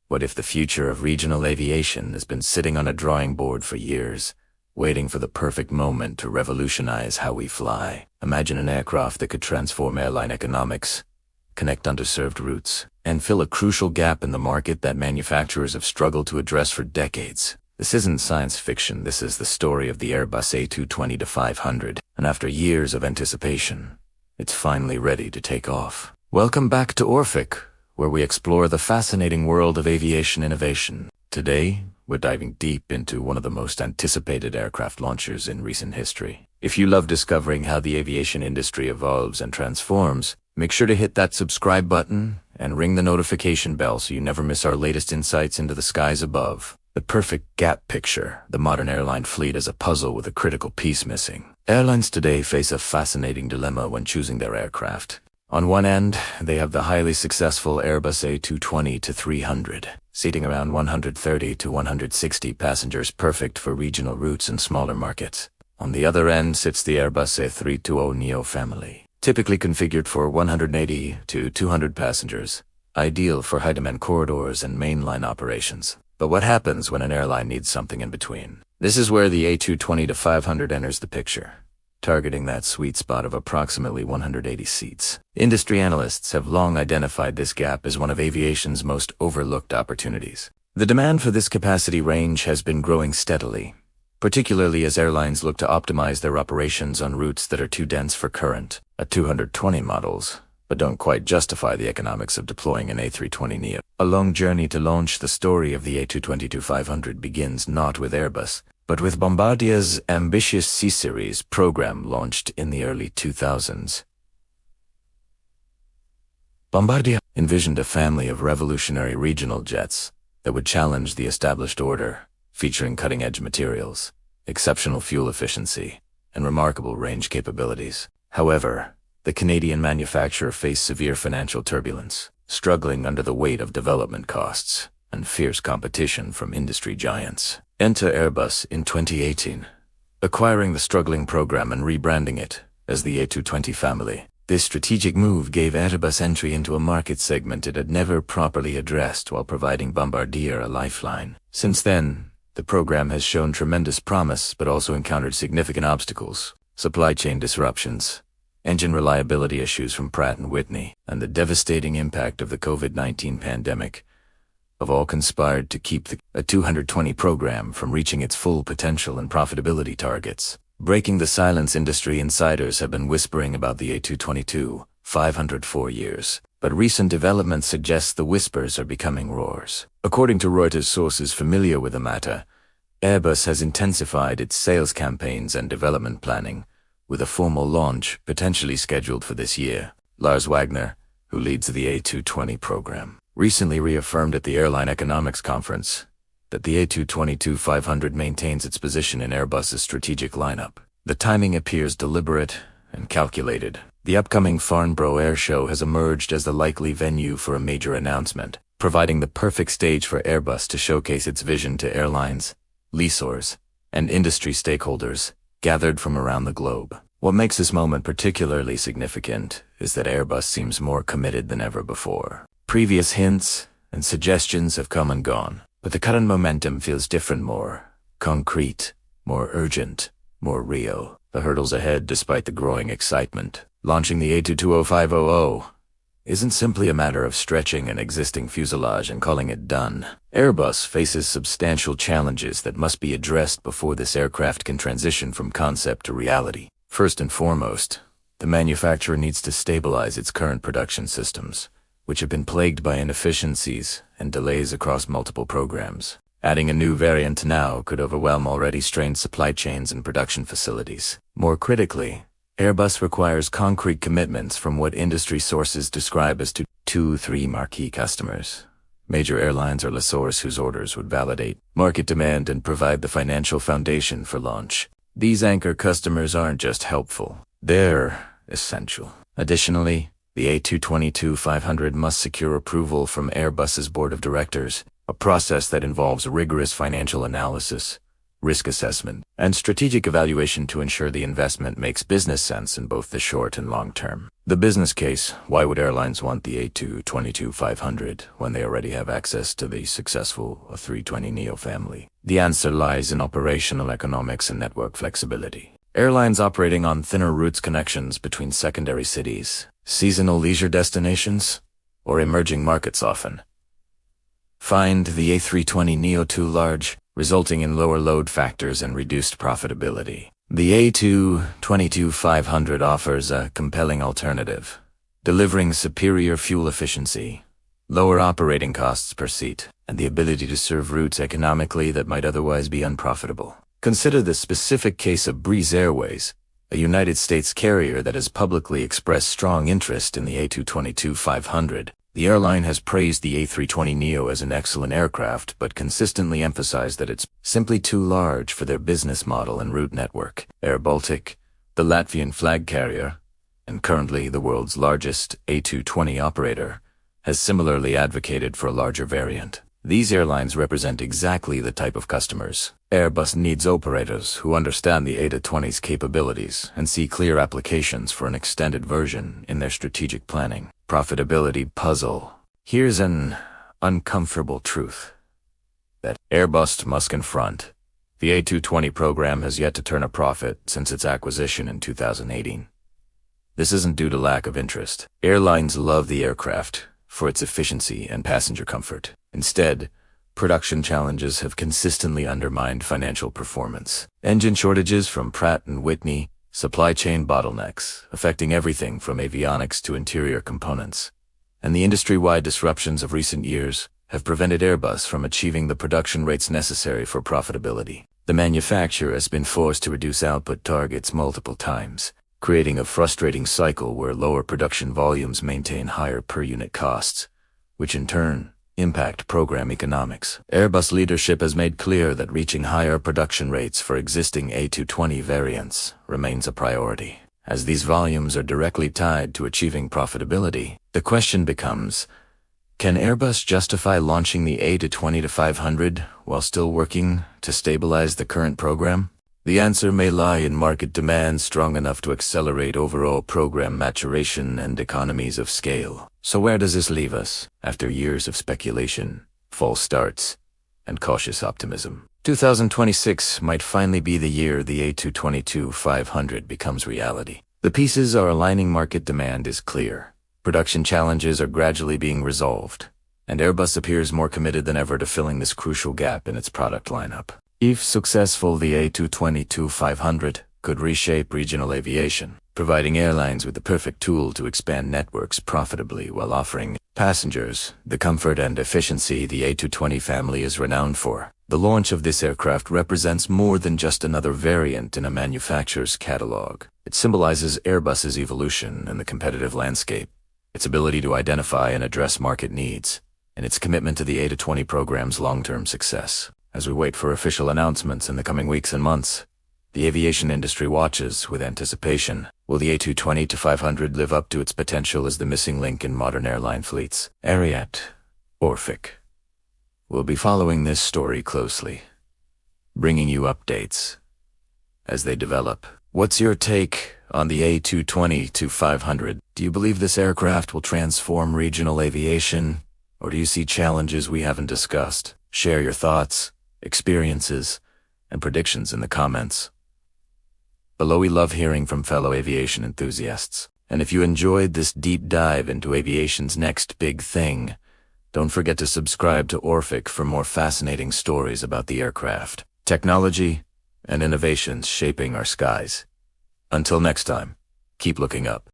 What if the future of regional aviation has been sitting on a drawing board for years, waiting for the perfect moment to revolutionize how we fly? Imagine an aircraft that could transform airline economics, connect underserved routes, and fill a crucial gap in the market that manufacturers have struggled to address for decades. This isn't science fiction, this is the story of the Airbus A220-500, and after years of anticipation, it's finally ready to take off. Welcome back to Orphiq, where we explore the fascinating world of aviation innovation. Today, we're diving deep into one of the most anticipated aircraft launchers in recent history. If you love discovering how the aviation industry evolves and transforms, make sure to hit that subscribe button and ring the notification bell so you never miss our latest insights into the skies above. The perfect gap picture, the modern airline fleet as a puzzle with a critical piece missing. Airlines today face a fascinating dilemma when choosing their aircraft. On one end, they have the highly successful Airbus A220-500, seating around 130 to 160 passengers, perfect for regional routes and smaller markets. On the other end sits the Airbus A320neo family, typically configured for 180 to 200 passengers, ideal for high-demand corridors and mainline operations. But what happens when an airline needs something in between? This is where the A220-500 enters the picture, targeting that sweet spot of approximately 180 seats. Industry analysts have long identified this gap as one of aviation's most overlooked opportunities. The demand for this capacity range has been growing steadily, particularly as airlines look to optimize their operations on routes that are too dense for current A220 models, but don't quite justify the economics of deploying an A320neo. A long journey to launch. The story of the A220-500 begins not with Airbus, but with Bombardier's ambitious C-Series program launched in the early 2000s. Bombardier envisioned a family of revolutionary regional jets that would challenge the established order, featuring cutting-edge materials, exceptional fuel efficiency, and remarkable range capabilities. However, the Canadian manufacturer faced severe financial turbulence, struggling under the weight of development costs and fierce competition from industry giants. Enter Airbus in 2018, acquiring the struggling program and rebranding it as the A220 family. This strategic move gave Airbus entry into a market segment it had never properly addressed while providing Bombardier a lifeline. Since then, the program has shown tremendous promise but also encountered significant obstacles, supply chain disruptions, engine reliability issues from Pratt & Whitney, and the devastating impact of the COVID-19 pandemic have all conspired to keep the A220 program from reaching its full potential and profitability targets. Breaking the silence, industry insiders have been whispering about the A220-500 for years, but recent developments suggest the whispers are becoming roars. According to Reuters sources familiar with the matter, Airbus has intensified its sales campaigns and development planning, with a formal launch potentially scheduled for this year. Lars Wagner, who leads the A220 program, recently reaffirmed at the Airline Economics Conference that the A220-500 maintains its position in Airbus's strategic lineup. The timing appears deliberate and calculated. The upcoming Farnborough Air Show has emerged as the likely venue for a major announcement, providing the perfect stage for Airbus to showcase its vision to airlines, lessors, and industry stakeholders gathered from around the globe. What makes this moment particularly significant is that Airbus seems more committed than ever before. Previous hints and suggestions have come and gone, but the current momentum feels different, more concrete, more urgent, more real. The hurdles ahead, despite the growing excitement. Launching the A220-500 isn't simply a matter of stretching an existing fuselage and calling it done. Airbus faces substantial challenges that must be addressed before this aircraft can transition from concept to reality. First and foremost, the manufacturer needs to stabilize its current production systems, which have been plagued by inefficiencies and delays across multiple programs. Adding a new variant now could overwhelm already strained supply chains and production facilities. More critically, Airbus requires concrete commitments from what industry sources describe as 2-3 marquee customers. Major airlines or lessors whose orders would validate market demand and provide the financial foundation for launch. These anchor customers aren't just helpful, they're essential. Additionally, the A220-500 must secure approval from Airbus's board of directors, a process that involves rigorous financial analysis, risk assessment, and strategic evaluation to ensure the investment makes business sense in both the short and long term. The business case: why would airlines want the A220-500 when they already have access to the successful A320neo family? The answer lies in operational economics and network flexibility. Airlines operating on thinner routes, connections between secondary cities, seasonal leisure destinations, or emerging markets often find the A320neo too large, resulting in lower load factors and reduced profitability. The A220-500 offers a compelling alternative, delivering superior fuel efficiency, lower operating costs per seat, and the ability to serve routes economically that might otherwise be unprofitable. Consider the specific case of Breeze Airways, a United States carrier that has publicly expressed strong interest in the A220-500. The airline has praised the A320neo as an excellent aircraft, but consistently emphasized that it's simply too large for their business model and route network. Air Baltic, the Latvian flag carrier, and currently the world's largest A220 operator, has similarly advocated for a larger variant. These airlines represent exactly the type of customers Airbus needs: operators who understand the A220's capabilities and see clear applications for an extended version in their strategic planning. Profitability puzzle. Here's an uncomfortable truth that Airbus must confront. The A220 program has yet to turn a profit since its acquisition in 2018. This isn't due to lack of interest. Airlines love the aircraft for its efficiency and passenger comfort. Instead, production challenges have consistently undermined financial performance. Engine shortages from Pratt & Whitney, supply chain bottlenecks affecting everything from avionics to interior components, and the industry-wide disruptions of recent years have prevented Airbus from achieving the production rates necessary for profitability. The manufacturer has been forced to reduce output targets multiple times, creating a frustrating cycle where lower production volumes maintain higher per-unit costs, which in turn impact program economics. Airbus leadership has made clear that reaching higher production rates for existing A220 variants remains a priority. As these volumes are directly tied to achieving profitability, the question becomes, can Airbus justify launching the A220-500 while still working to stabilize the current program? The answer may lie in market demand strong enough to accelerate overall program maturation and economies of scale. So where does this leave us after years of speculation, false starts, and cautious optimism? 2026 might finally be the year the A220-500 becomes reality. The pieces are aligning, market demand is clear, production challenges are gradually being resolved, and Airbus appears more committed than ever to filling this crucial gap in its product lineup. If successful, the A220-500 could reshape regional aviation, providing airlines with the perfect tool to expand networks profitably while offering passengers the comfort and efficiency the A220 family is renowned for. The launch of this aircraft represents more than just another variant in a manufacturer's catalog. It symbolizes Airbus's evolution in the competitive landscape, its ability to identify and address market needs, and its commitment to the A220 program's long-term success. As we wait for official announcements in the coming weeks and months, the aviation industry watches with anticipation. Will the A220-500 live up to its potential as the missing link in modern airline fleets? Orphiq will be following this story closely, bringing you updates as they develop. What's your take on the A220-500? Do you believe this aircraft will transform regional aviation, or do you see challenges we haven't discussed? Share your thoughts, experiences, and predictions in the comments below. We love hearing from fellow aviation enthusiasts. And if you enjoyed this deep dive into aviation's next big thing, don't forget to subscribe to Orphiq for more fascinating stories about the aircraft, technology, and innovations shaping our skies. Until next time, keep looking up.